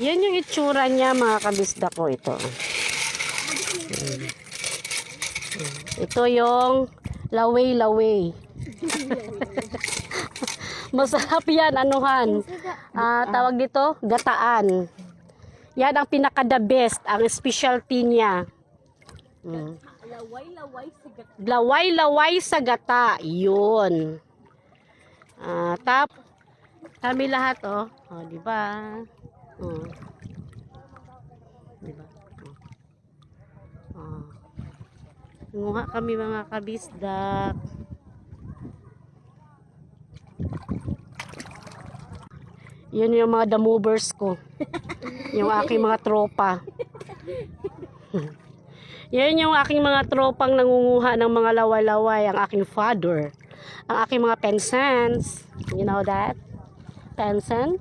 Yan yung itsura niya mga kabisda ko ito. Ito yung laway-laway. Masarap yan, anuhan. Tawag dito, gataan. Yan ang pinaka-the best, ang specialty niya. Laway-laway sa gata. Yun. Kami lahat, oh. Oh, di ba? Oh. Di ba? Oh. Nguha kami mga kabisdak. Yun yung mga the movers ko. Yung aking mga tropa. Yan yung aking mga tropang nangunguha ng mga laway-laway. Ang aking father. Ang aking mga pensans. You know that? Pensans.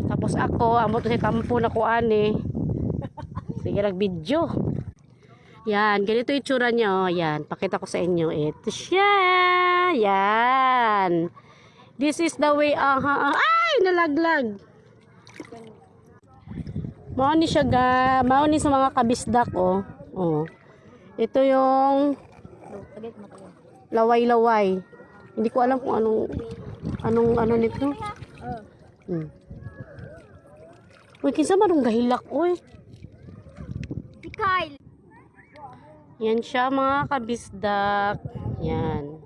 Tapos ako, amo to si tampo na ko ani. Sige, nag-video. Yan, ganito yung itsura niya. Oh. Yan, pakita ko sa inyo. Ito siya. Yan. This is the way. Ay, nalaglag. Mauni siya ga. Mauni sa mga kabisdak. Oh. Oh. Ito yung laway-laway. Hindi ko alam kung ano nito. Uy, kinsa manong gahilak, oy. Kyle. Yan siya mga kabisdak. Yan.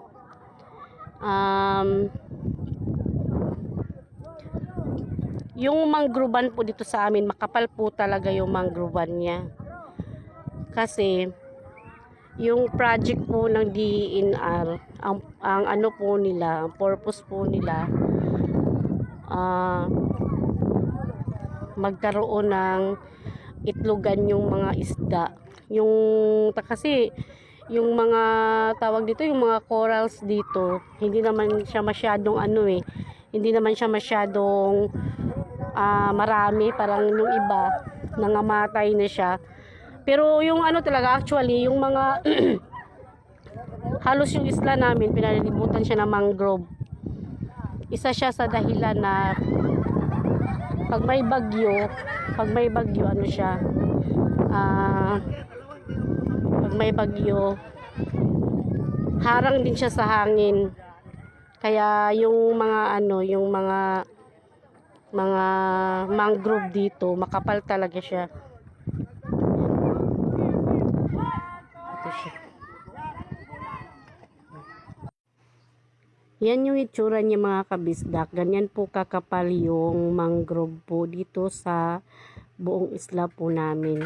Yung manggroban po dito sa amin, makapal po talaga yung manggroban niya. Kasi yung project po ng DENR, ang ano po nila, ang purpose po nila, magkaroon ng itlogan yung mga isda. Kasi yung mga tawag dito, yung mga corals dito, hindi naman siya masyadong hindi naman siya masyadong marami, parang yung iba nangamatay na siya. Pero yung talaga actually, yung mga halos yung isla namin pinalilibutan siya ng mangrove. Isa siya sa dahilan na pag may bagyo ano siya, pag may bagyo, harang din siya sa hangin. Kaya yung mga mangrove dito, makapal talaga siya. Ito siya. Yan yung itsura niya mga kabisdak. Ganyan po kakapal yung mangrove po dito sa buong isla po namin.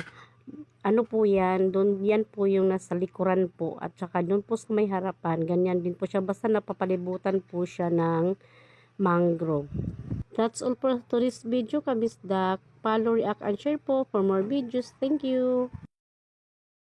Ano po yan? Yan po yung nasa likuran po. At saka doon po sa may harapan, ganyan din po siya. Basta napapalibutan po siya ng mangrove. That's all for today's video kabisdak. Follow, react, and share po for more videos. Thank you.